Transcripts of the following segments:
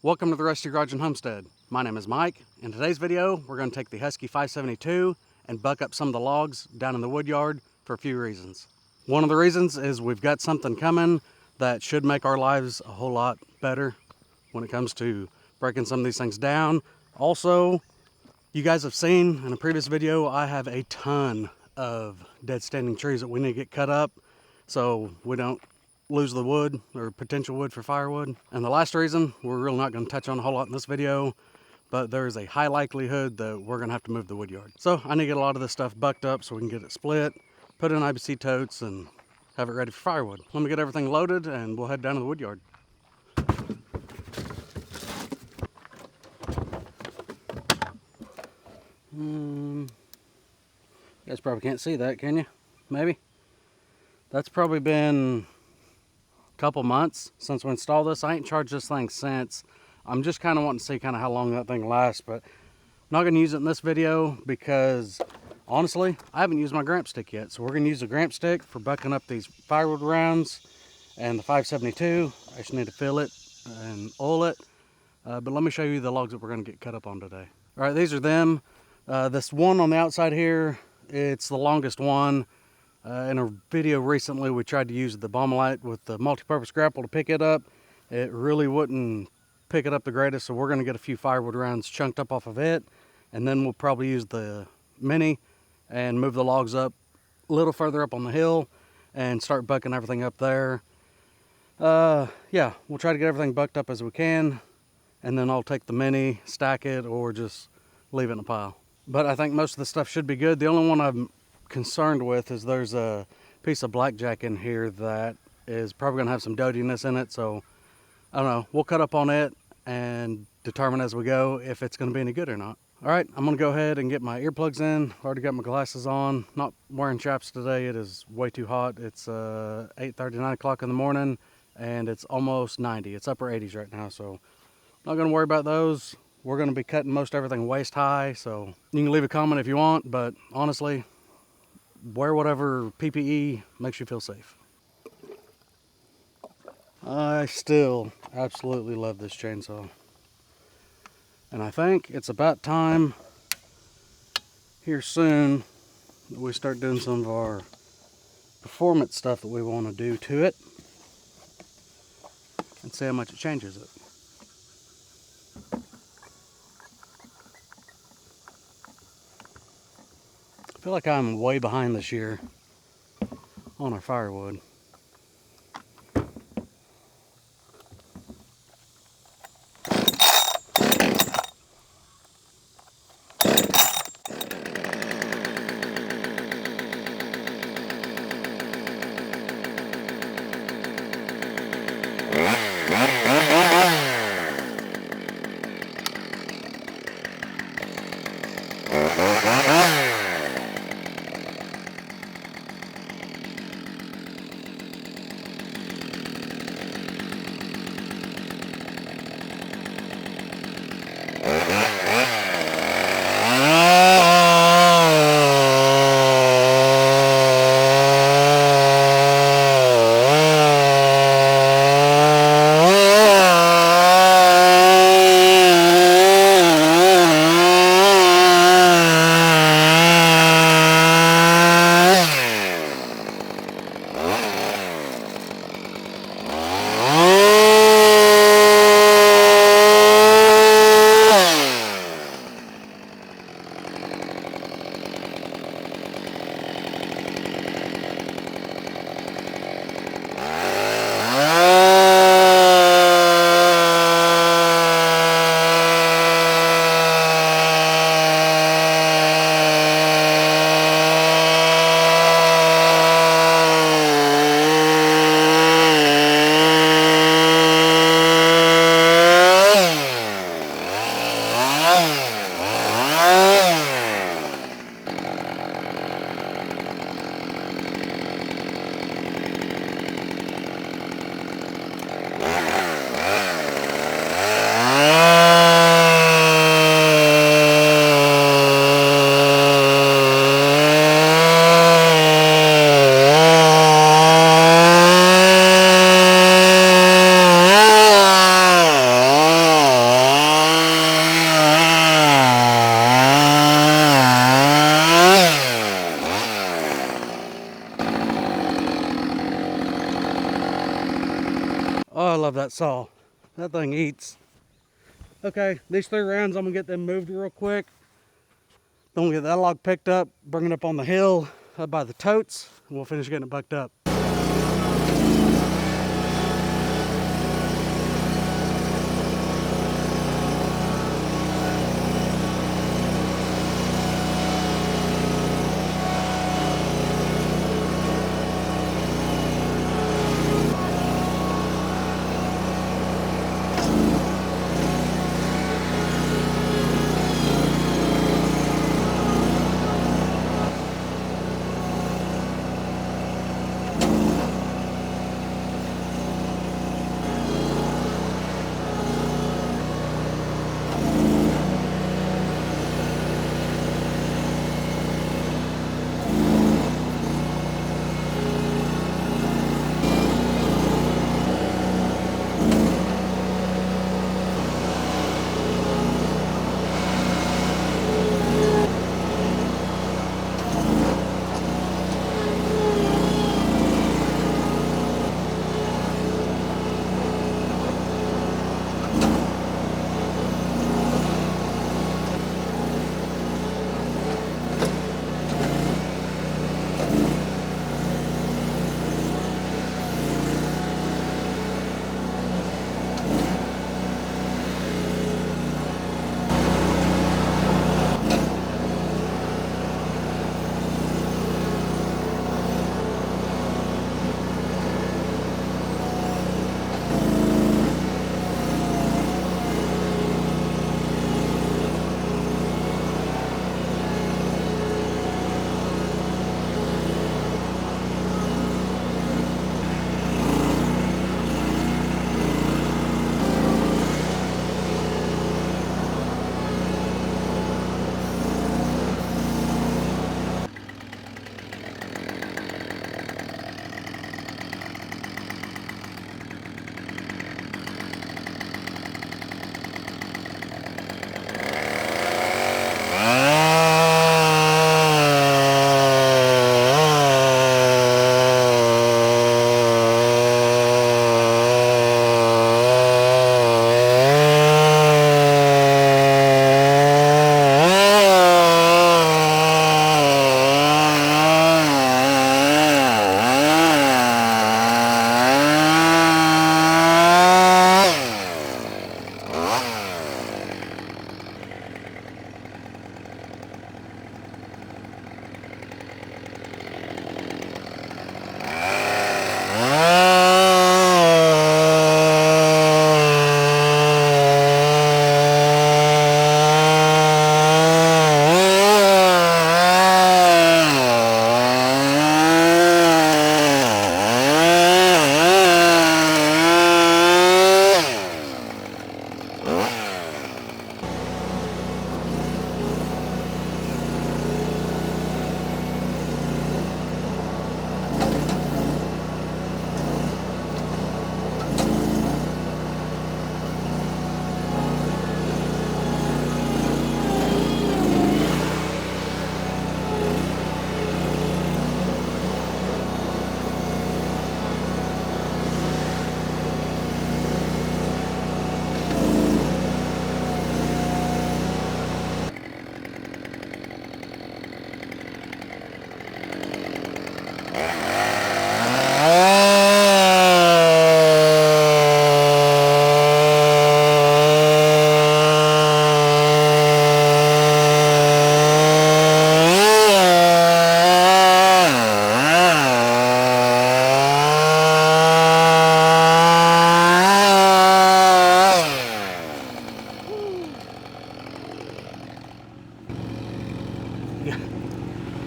Welcome to the Rusty Garage and Homestead. My name is Mike. In today's video, we're going to take the Husky 572 and buck up some of the logs down in the wood yard for a few reasons. One of the reasons is we've got something coming that should make our lives a whole lot better when it comes to breaking some of these things down. Also, you guys have seen in a previous video, I have a ton of dead standing trees that we need to get cut up so we don't lose the wood or potential wood for firewood. And the last reason, we're really not going to touch on a whole lot in this video, but there is a high likelihood that we're going to have to move the wood yard. So I need to get a lot of this stuff bucked up so we can get it split, put it in IBC totes, and have it ready for firewood. Let me get everything loaded and we'll head down to the wood yard. You guys probably can't see that, can you? Maybe. That's probably been couple months since we installed this. I ain't charged this thing since. I'm just kind of wanting to see kind of how long that thing lasts, but I'm not going to use it in this video because honestly I haven't used my gramp stick yet. So we're going to use the gramp stick for bucking up these firewood rounds and the 572. I just need to fill it and oil it, but let me show you the logs that we're going to get cut up on today. All right, these are them. This one on the outside here, it's the longest one. In a video recently, we tried to use the Baumalight with the multi-purpose grapple to pick it up. It really wouldn't pick it up the greatest, so we're going to get a few firewood rounds chunked up off of it, and then we'll probably use the mini and move the logs up a little further up on the hill and start bucking everything up there. Yeah, we'll try to get everything bucked up as we can, and then I'll take the mini, stack it, or just leave it in a pile. But I think most of the stuff should be good. The only one I'm concerned with is there's a piece of blackjack in here that is probably gonna have some dodiness in it, so I don't know, we'll cut up on it and determine as we go if it's gonna be any good or not. All right, I'm gonna go ahead and get my earplugs in. I've already got my glasses on, not wearing chaps today. It is way too hot. It's 8:30, 9 o'clock in the morning and it's almost 90. It's upper 80s right now, so not gonna worry about those. We're gonna be cutting most everything waist high, so you can leave a comment if you want, but honestly, wear whatever PPE makes you feel safe. I still absolutely love this chainsaw. And I think it's about time here soon that we start doing some of our performance stuff that we want to do to it and see how much it changes it. I feel like I'm way behind this year on our firewood. saw. That thing eats. Okay, these 3 rounds, I'm gonna get them moved real quick. Then we'll get that log picked up, bring it up on the hill up by the totes, and we'll finish getting it bucked up.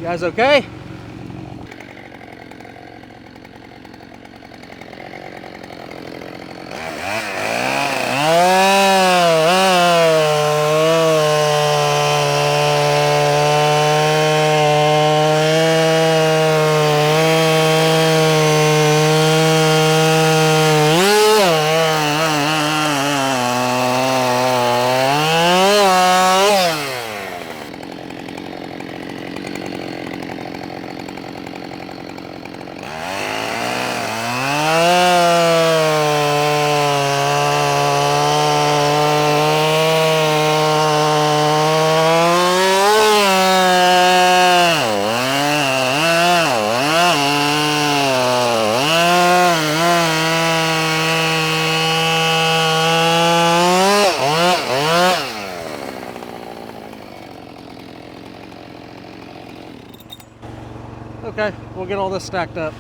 You guys okay? Okay, we'll get all this stacked up.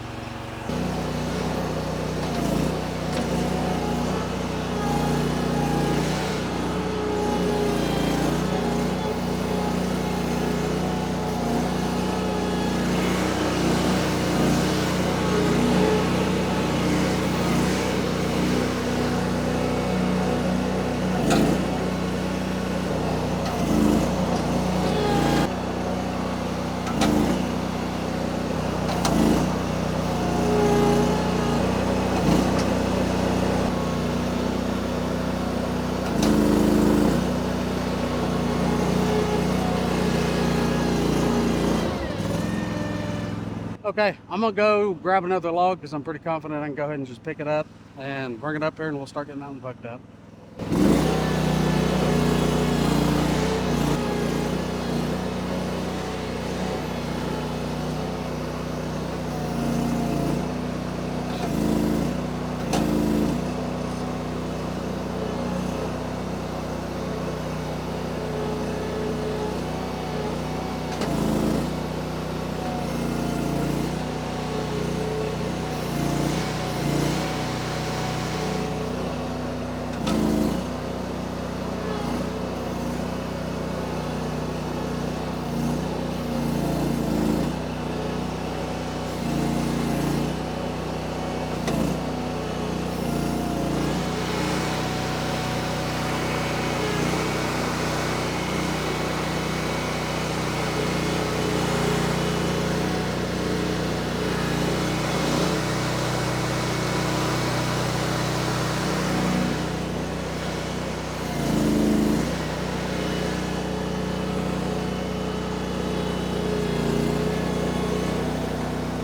Okay, I'm gonna go grab another log because I'm pretty confident I can go ahead and just pick it up and bring it up here and we'll start getting that one hooked up.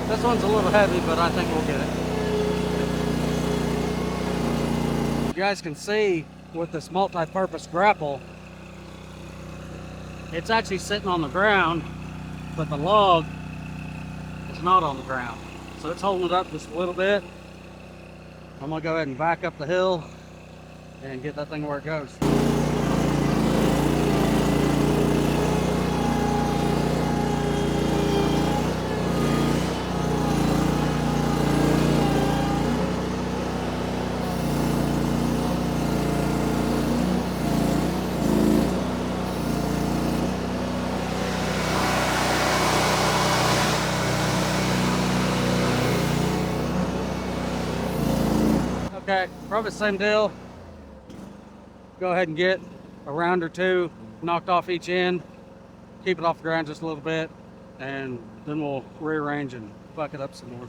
This one's a little heavy, but I think we'll get it. You guys can see with this multi-purpose grapple, it's actually sitting on the ground, but the log is not on the ground. So it's holding it up just a little bit. I'm gonna go ahead and back up the hill and get that thing where it goes. Okay, probably the same deal. Go ahead and get a round or two knocked off each end, keep it off the ground just a little bit, and then we'll rearrange and buck it up some more.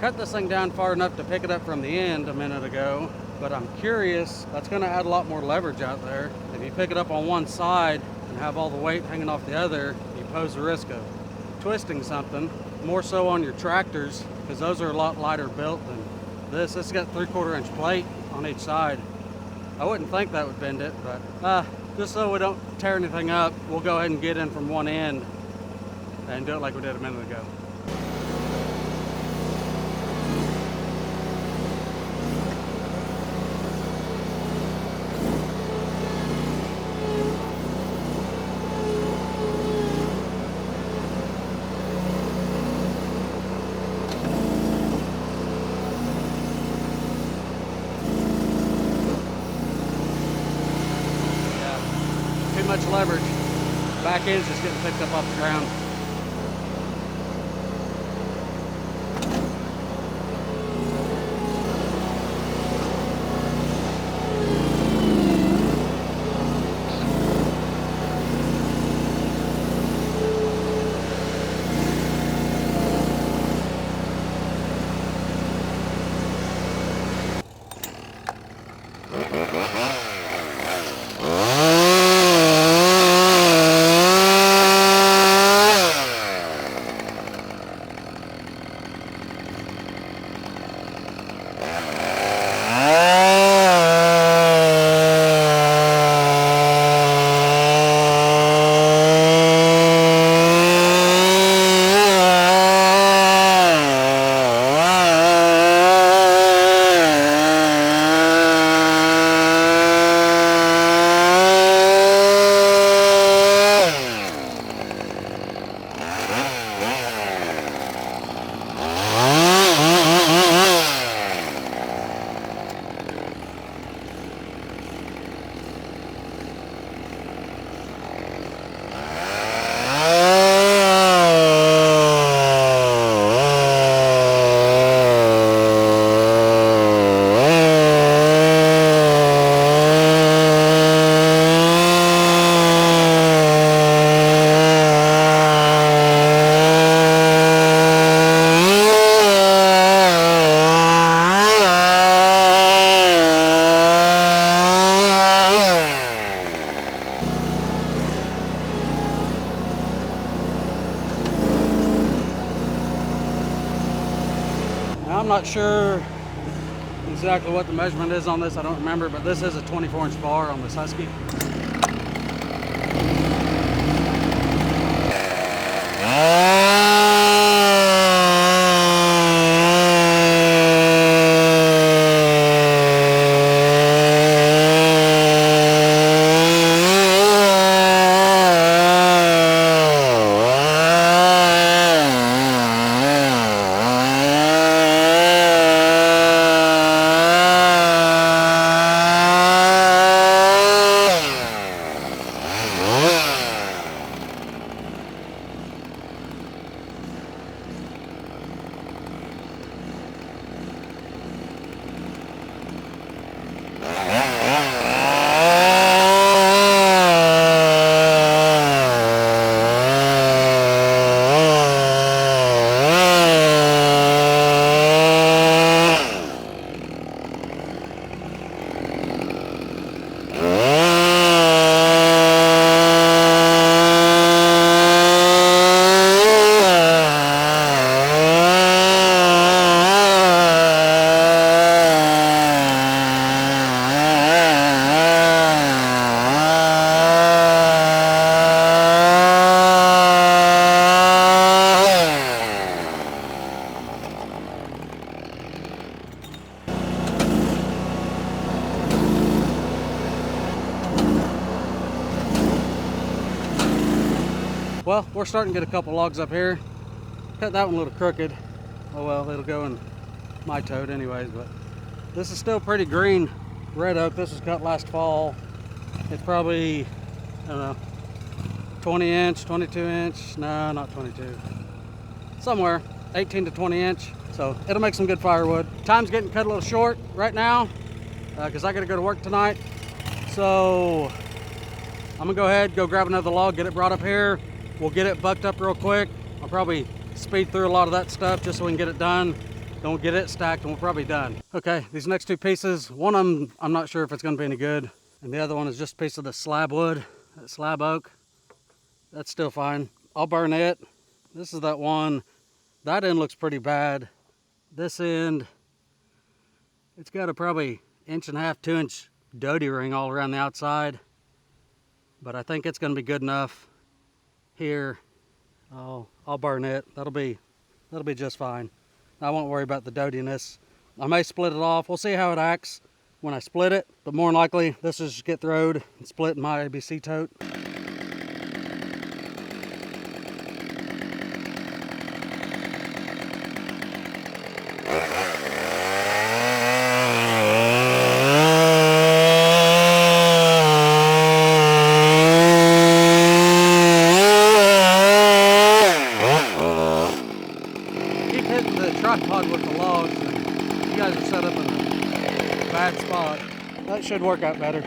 Cut this thing down far enough to pick it up from the end a minute ago, but I'm curious, that's going to add a lot more leverage out there. If you pick it up on one side and have all the weight hanging off the other, you pose the risk of twisting something, more so on your tractors, because those are a lot lighter built than this. This has got 3/4 inch plate on each side. I wouldn't think that would bend it, but just so we don't tear anything up, we'll go ahead and get in from one end and do it like we did a minute ago. leverage. Back end's just getting picked up off the ground. I'm not sure exactly what the measurement is on this, I don't remember, but this is a 24-inch bar on this Husky. Well, we're starting to get a couple logs up here. Cut that one a little crooked. Oh well, it'll go in my tote anyways, but this is still pretty green red oak. This was cut last fall. It's probably, I don't know, 20 inch, 22 inch, no, not 22. Somewhere 18 to 20 inch. So it'll make some good firewood. Time's getting cut a little short right now because I gotta go to work tonight. So I'm gonna go ahead, go grab another log, get it brought up here. We'll get it bucked up real quick. I'll probably speed through a lot of that stuff just so we can get it done. Then we'll get it stacked and we're probably done. Okay, these next two pieces, one of them, I'm not sure if it's gonna be any good. And the other one is just a piece of the slab wood, that slab oak. That's still fine. I'll burn it. This is that one. That end looks pretty bad. This end, it's got a probably 1.5 to 2 inch dodie ring all around the outside. But I think it's gonna be good enough. Here, I'll burn it. That'll be just fine. I won't worry about the dodiness. I may split it off. We'll see how it acts when I split it, but more than likely this is just get throwed and split in my ABC tote. bad spot. That should work out better.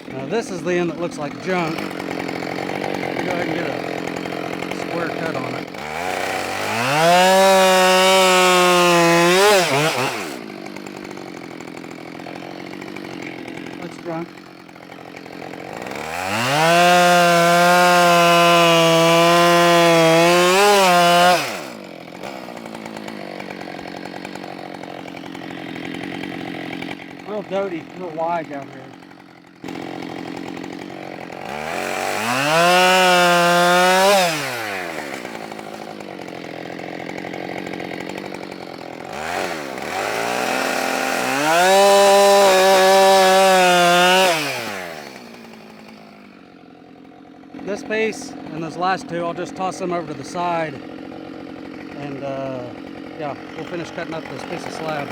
Now this is the end that looks like junk. Go ahead and get a square cut on it. That's junk. Real dirty, real wide down here. This piece and those last two, I'll just toss them over to the side, and yeah, we'll finish cutting up this piece of slab.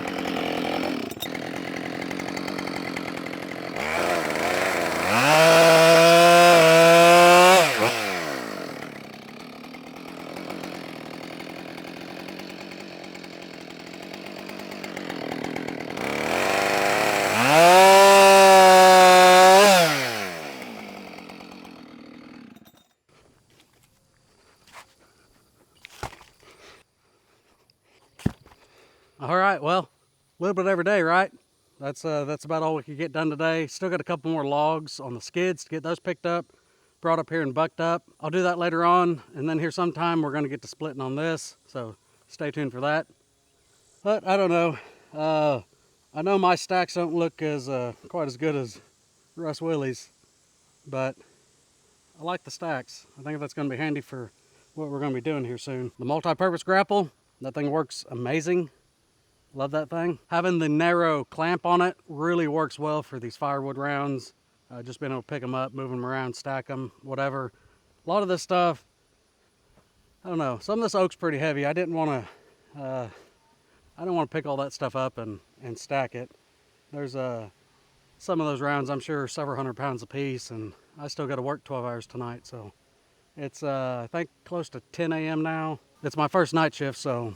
All right, well, a little bit every day, right? That's about all we could get done today. Still got a couple more logs on the skids to get those picked up, brought up here and bucked up. I'll do that later on, and then here sometime we're gonna get to splitting on this, so stay tuned for that. But I don't know. I know my stacks don't look as quite as good as Russ Willie's, but I like the stacks. I think that's gonna be handy for what we're gonna be doing here soon. The multi-purpose grapple, that thing works amazing. Love that thing. Having the narrow clamp on it really works well for these firewood rounds. Just being able to pick them up, move them around, stack them, whatever. A lot of this stuff, I don't know, some of this oak's pretty heavy. I didn't want to pick all that stuff up and stack it. There's some of those rounds, I'm sure, several hundred pounds a piece, and I still got to work 12 hours tonight, so it's I think close to 10 a.m. now. It's my first night shift, so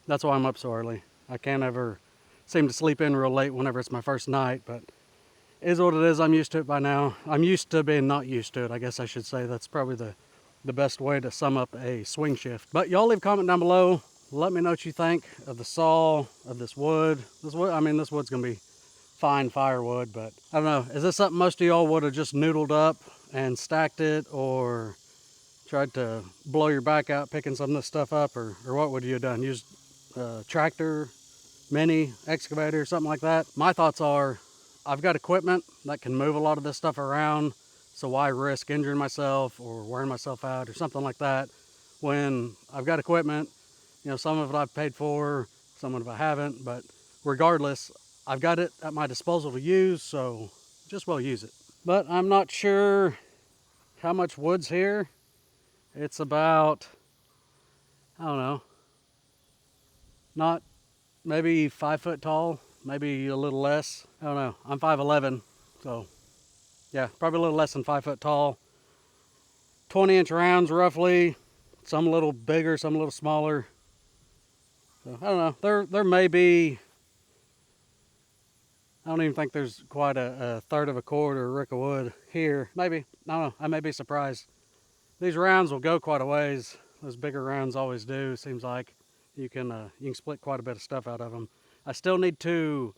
that's why I'm up so early. I can't ever seem to sleep in real late whenever it's my first night, but it is what it is. I'm used to it by now. I'm used to being not used to it, I guess I should say. That's probably the best way to sum up a swing shift. But y'all leave a comment down below. Let me know what you think of the saw, of this wood. This wood's gonna be fine firewood, but I don't know. Is this something most of y'all would have just noodled up and stacked it, or tried to blow your back out picking some of this stuff up, or what would you have done? Used tractor, mini, excavator, something like that? My thoughts are, I've got equipment that can move a lot of this stuff around, so why risk injuring myself or wearing myself out or something like that when I've got equipment? You know, some of it I've paid for, some of it I haven't, but regardless, I've got it at my disposal to use, so just well use it. But I'm not sure how much wood's here. It's about, I don't know, not maybe 5 foot tall, maybe a little less. I don't know. I'm 5'11", so yeah, probably a little less than 5 foot tall. 20-inch rounds roughly. Some a little bigger, some a little smaller. So I don't know. There may be, I don't even think there's quite a third of a cord or a rick of wood here. Maybe. I don't know. I may be surprised. These rounds will go quite a ways. Those bigger rounds always do, seems like. You can split quite a bit of stuff out of them. I still need to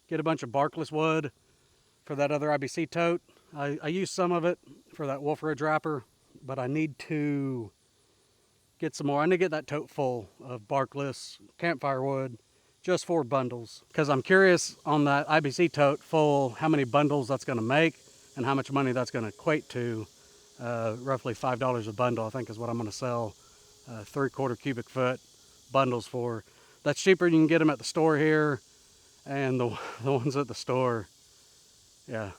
get a bunch of barkless wood for that other IBC tote. I used some of it for that Wolf Ridge wrapper, but I need to get some more. I need to get that tote full of barkless campfire wood just for bundles, because I'm curious on that IBC tote full how many bundles that's going to make and how much money that's going to equate to. Roughly $5 a bundle, I think, is what I'm going to sell 3/4 cubic foot bundles for. That's cheaper. You can get them at the store here, and the ones at the store, yeah,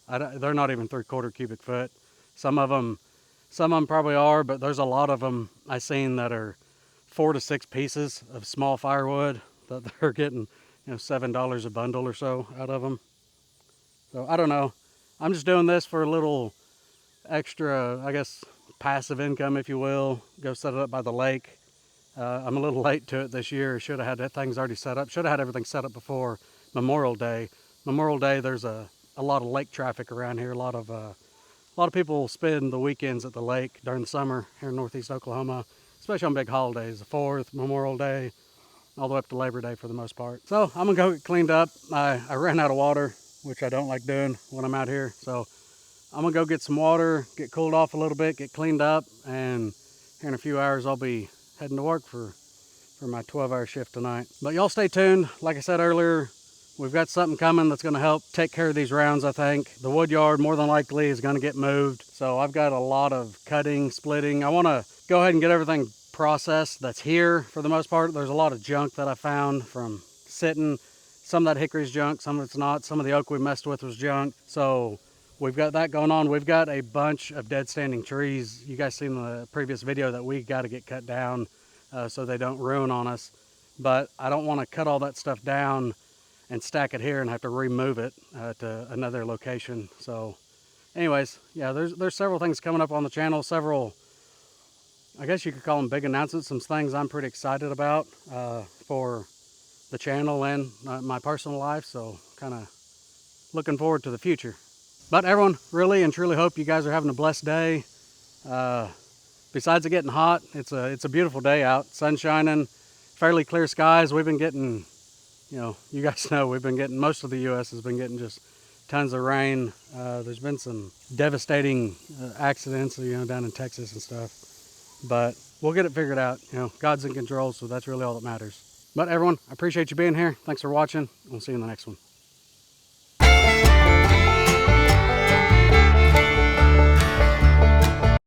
they're not even 3/4 cubic foot. Some of them probably are, but there's a lot of them I've seen that are 4 to 6 pieces of small firewood that they're getting, $7 a bundle or so out of them. So I don't know. I'm just doing this for a little extra, I guess, passive income, if you will. Go set it up by the lake. I'm a little late to it this year. Should have had things already set up. Should have had everything set up before Memorial Day. Memorial Day, there's a lot of lake traffic around here. A lot of people spend the weekends at the lake during the summer here in northeast Oklahoma, especially on big holidays, the 4th, Memorial Day, all the way up to Labor Day for the most part. So I'm gonna go get cleaned up. I ran out of water, which I don't like doing when I'm out here. So I'm gonna go get some water, get cooled off a little bit, get cleaned up, and here in a few hours I'll be heading to work for my 12-hour shift tonight. But y'all stay tuned. Like I said earlier, we've got something coming that's gonna help take care of these rounds, I think. The wood yard more than likely is gonna get moved. So I've got a lot of cutting, splitting. I wanna go ahead and get everything processed that's here for the most part. There's a lot of junk that I found from sitting. Some of that hickory's junk, some of it's not. Some of the oak we messed with was junk. So we've got that going on. We've got a bunch of dead standing trees. You guys seen the previous video that we got to get cut down so they don't ruin on us. But I don't want to cut all that stuff down and stack it here and have to remove it to another location. So anyways, yeah, there's several things coming up on the channel. Several, I guess you could call them big announcements. Some things I'm pretty excited about for the channel and my personal life. So kind of looking forward to the future. But everyone, really and truly hope you guys are having a blessed day. Besides it getting hot, it's a beautiful day out. Sun shining, fairly clear skies. We've been getting, you guys know, we've been getting, most of the U.S. has been getting just tons of rain. There's been some devastating accidents, down in Texas and stuff. But we'll get it figured out. God's in control, so that's really all that matters. But everyone, I appreciate you being here. Thanks for watching. We'll see you in the next one.